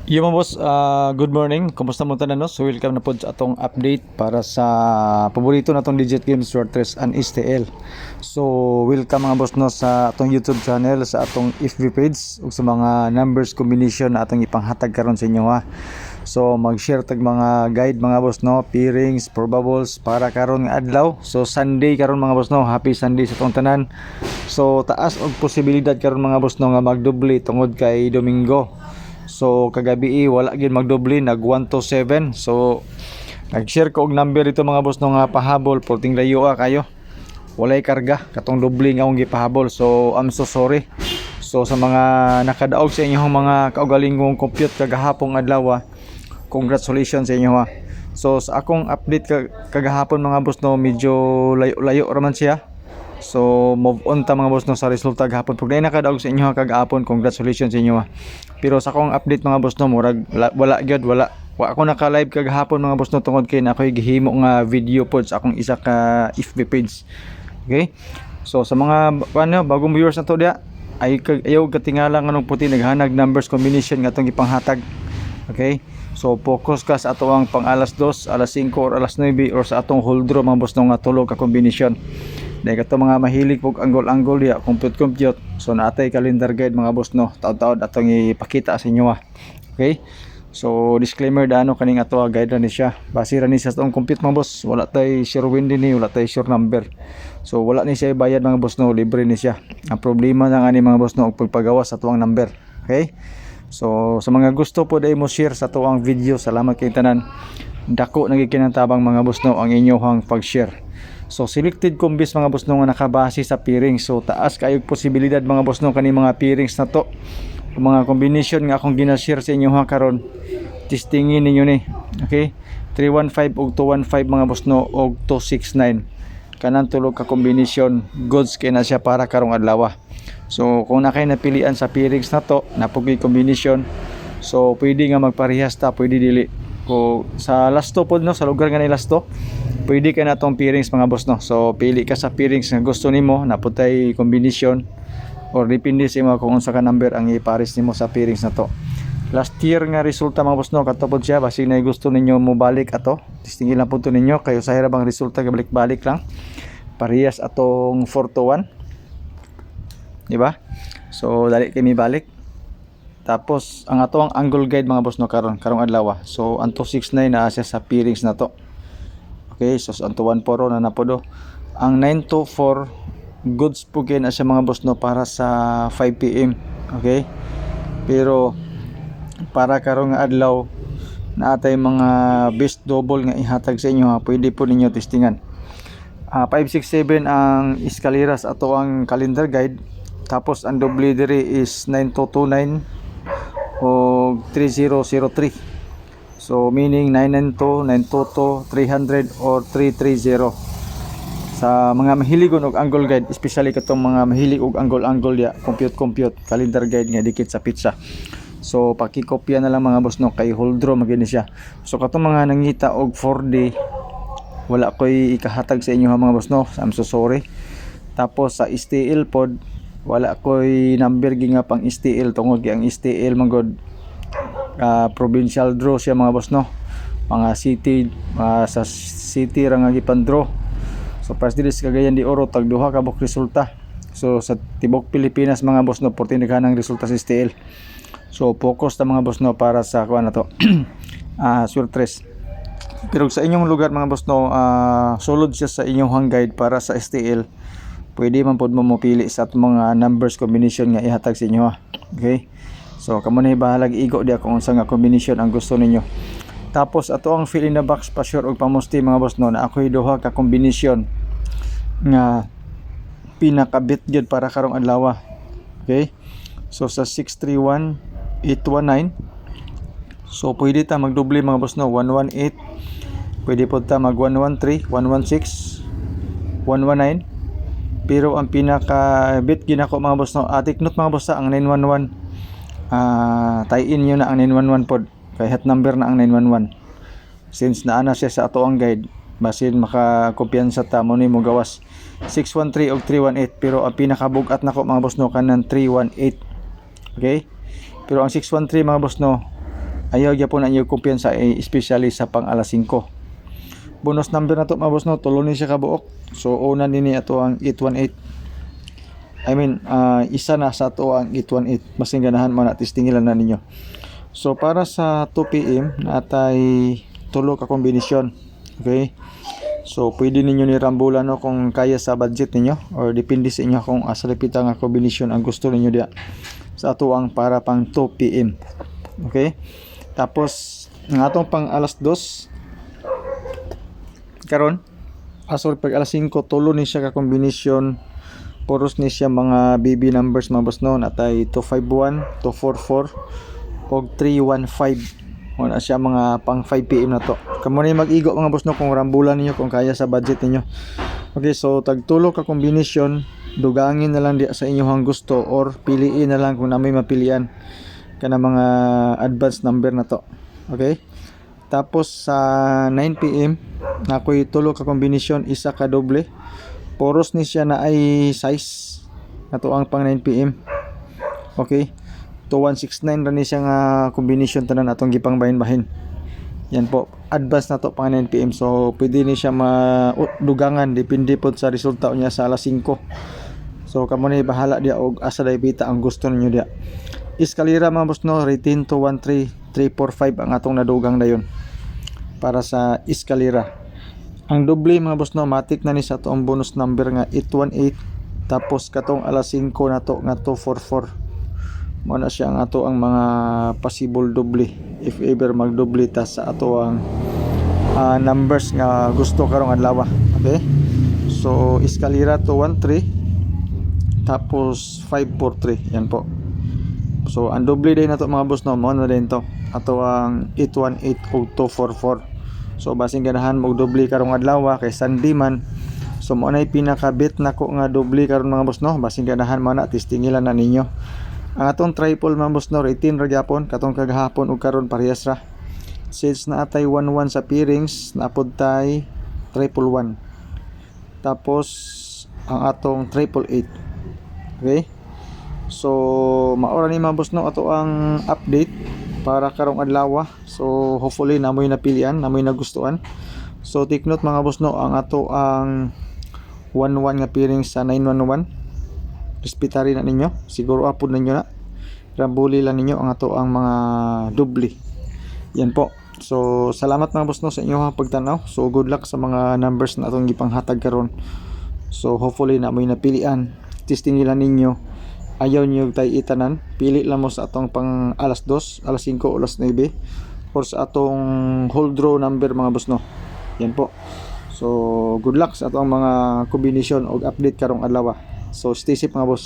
Yo mga boss, good morning. Kumusta mo tanan no? So welcome na pod sa atong update para sa paborito natong legit games Fortress and STL. So welcome mga boss no sa atong YouTube channel, sa atong FB page ug sa mga numbers combination na atong ipanghatag karon sa inyo ha. So mag-share tag mga guide mga boss no, pairings, probables para karon nga adlaw. So Sunday karon mga boss no, happy Sunday sa atong tanan. So taas og posibilidad karon mga boss no nga magdoble tungod kay Domingo. So kagabi wala gid magdoble, nag 1 to 7. So nag-share ko og number dito mga boss no nga pahabol porting layo kayo. Walay karga katong doble nga akong gipahabol. So I'm so sorry. So sa mga nakadaog sa inyong mga kaugalingong compute kagahapon adlaw, congratulations sa inyo ha. So sa akong update kagahapon mga boss no, medyo layo-layo raman siya. So move on ta mga boss no sa resulta gahapon. Pag nakadaog sa inyo kagahapon, congratulations sa inyo ha. Pero sa akong update mga boss no, murag wala gyud wala. Wa ako naka-live kagahapon mga boss no tungod kay na ako'y gihimo nga video pod sa akong isa ka FB page. Okay? So sa mga bagong viewers na to dia, ay ayaw katingala nganong puti naghanag numbers combination nga atong ipanghatag. Okay? So focus ka sa ato ang pang alas 2, alas 5 or alas 9 or sa atong hold draw mga boss no nga tulo ka combination. Dahil kato mga mahilig pog angle ya, compute. So naatay calendar guide mga boss no, taon-taon atong ipakita sa inyo ha. Okay? So disclaimer daano kaning ato guide ra ni siya. Base ra ni sa atong compute mga boss, wala tay sure win din ni, wala tay sure number. So wala ni siya bayad mga boss no, libre ni siya. Ang problema lang ani mga boss no og pagpagawas sa tuang number. Okay? So sa mga gusto po dai mo share sa tuang video, salamat kay tanan. Dako nagikinantabang mga boss no ang inyong pag-share. So selected combis mga boss no nga nakabase sa pairings. So taas kayog posibilidad mga boss no kani mga pairings na to. Mga combination nga akong gina-share sa inyo ha karon. Testingin ninyo ni. Okay? 315 ug 215 mga boss no og 269. Kanang tulo ka combination goods kay na siya para karong adlaw. So kung na kay napilian sa pairings na to, napugi combination. So pwede nga magparehas ta, pwede dili. Ko sa lasto pod no, sa lugar nga ni lasto, pwede ka na tong pairings mga boss no. So pili ka sa pairings nga gusto nimo, naputay combination or depende sa imo kung unsa ka number ang ipares nimo sa pairings na to. Last year nga resulta mga boss no, katupod siya basi na gusto ninyo mo balik ato. Testingin lang punto ninyo kayo sa hirabang resulta balik-balik lang. Parehas atong 4 to 1. Di ba? So dali kay mi balik. Tapos ang ato ang angle guide mga boss no karong adlaw. So ang 269 na siya sa pairings na to. Okay, so ang 214 na napodo. Ang 924 goods po kay na siya mga boss no para sa 5 PM. Okay? Pero para karong adlaw na atay mga best double nga ihatag sa inyo ha, pwede po ninyo testingan. 567 ang escaleras ato ang calendar guide. Tapos ang double diri is 9229 o 3003. So meaning 992, 922, 300 or 330. Sa mga mahilig og angle guide, especially katong mga mahilig og angle ya, compute calendar guide nga dikit sa pizza. So pakikopya na lang mga boss no kay hold draw magini siya. So katong mga nangita og 4D, wala koy ikahatag sa inyo ha mga boss no. I'm so sorry. Tapos sa STL pod, wala koy number gi nga pang STL tungod gi ang STL manggod provincial draw siya mga boss no. Mga city sa city ra nga gipan-draw. So pas dili sa Cagayan de Oro tag duha ka buk resulta. So sa tibok Pilipinas mga boss no, 14 naghanang resulta sa STL. So focus ta mga boss no para sa kuan na to. Fortress. Pero sa inyong lugar mga boss no, sulod siya sa inyong guide para sa STL. Pwede man pod mo mopili sa mga numbers combination nga ihatag sa inyo ha. Okay? So kamo na bahalag igo dia kung unsa nga combination ang gusto ninyo. Tapos ato ang fill in the box pa sure og pamusti mga boss no na ako'y duha ka combination nga pinakabit gyud para karong adlaw. Okay? So sa 631 819. So pwede ta magdoble mga boss no, 118. Pwede pod ta mag 113, 116, 119. Pero ang pinaka bit ginako mga boss no, take note mga boss ang 911. Tie-in nyo na ang 911 pod. Kay hat number na ang 911. Since naana siya sa ato ang guide, basin makakumpiyansa ta mo ni mo gawas 613 og 318. Pero ang pinakabugat nako mga boss no kanang 318. Okay? Pero ang 613 mga boss no, ayaw gyapon na inyo kumpiyansa especially sa pang alas 5. Bonus number na to mga boss no, tulo ni siya ka buok. So una nini ato ang 818. Isa na sa ato ang 818. Masing ganahan man at testingilan na ninyo. So para sa 2 PM natay tulo ka kombinasyon. Okay? So pwede ninyo ni rambulan no kung kaya sa budget ninyo or depende sa inyo kung asa lipita nga kombinasyon ang gusto ninyo dia sa ato ang para pang 2 PM. Okay? Tapos ang atong pang alas 2 karon pag alas 5 tulo ni siya ka kombinasyon, puros ni siya mga BB numbers mga boss no, natay 251, 244 og 315. Wala siya mga pang 5 PM na to. Kamo na mag-igo mga boss no kung rambulan niyo kung kaya sa budget niyo. Okay, so tag tulo ka kombinasyon, dugangin na lang di sa inyong gusto or piliin na lang kung na may mapilian kana mga advanced number na to. Okay? Tapos sa 9 PM na ako'y tulo ka kombinasyon, isa ka doble. Poros ni siya na ay size. Ato ang pang 9 PM. Okay. 2169 ra ni siya nga kombinasyon tanan atong gipang bahin-bahin. Yan po. Advance na to pang 9 PM. So pwede ni siya madugangan depende po sa resulta niya sa alas 5. So kamo ni bahala dia og asa day bita ang gusto ninyo dia. Eskalera mga boss no, retain to 13345 ang atong nadugang dayon para sa eskalera. Ang doble mga boss no, matik na ni sa atong bonus number nga 818, tapos katong alas 5 na to nga 244. Mao na siya ang ato ang mga possible doble if ever magdoble ta sa ato ang numbers nga gusto karong adlaw. Okay? So eskalera to 13 tapos 543 yan po. So ang doble din nato mga boss no, mo na din to ato ang 818 o 244. So basing ganahan mo doble karong adlaw kay Sunday man. So mo na pinakabit nako nga doble karon mga boss no, basing ganahan man na testingilan na ninyo. Ang atong triple mga boss no, 18 ra gyapon katong kagahapon ug karon parehas ra. Sales na atay 11 sa pairings, napod tay 111. Tapos ang atong 888. Okay? So maora ni mga boss no ato ang update para karong adlaw. So hopefully namoy napilian, namoy nagustuhan. So take note mga boss no, ang ato ang 11 nga pairing sa 911. Respetari na ninyo, siguro apod ninyo na. Rambuli lang ninyo ang ato ang mga doble. Yan po. So salamat mga boss no sa inyong pagtanaw. So good luck sa mga numbers na atong gipanghatag karon. So hopefully namoy napilian. Testingilan ninyo. Ayaw nyo tayo itanan, pili lang mo sa atong pang alas 2, alas 5, alas 9 or sa atong whole draw number mga boss no. Yan po. So good luck sa atong mga kombinasyon o update karong adlaw. So stay safe mga boss.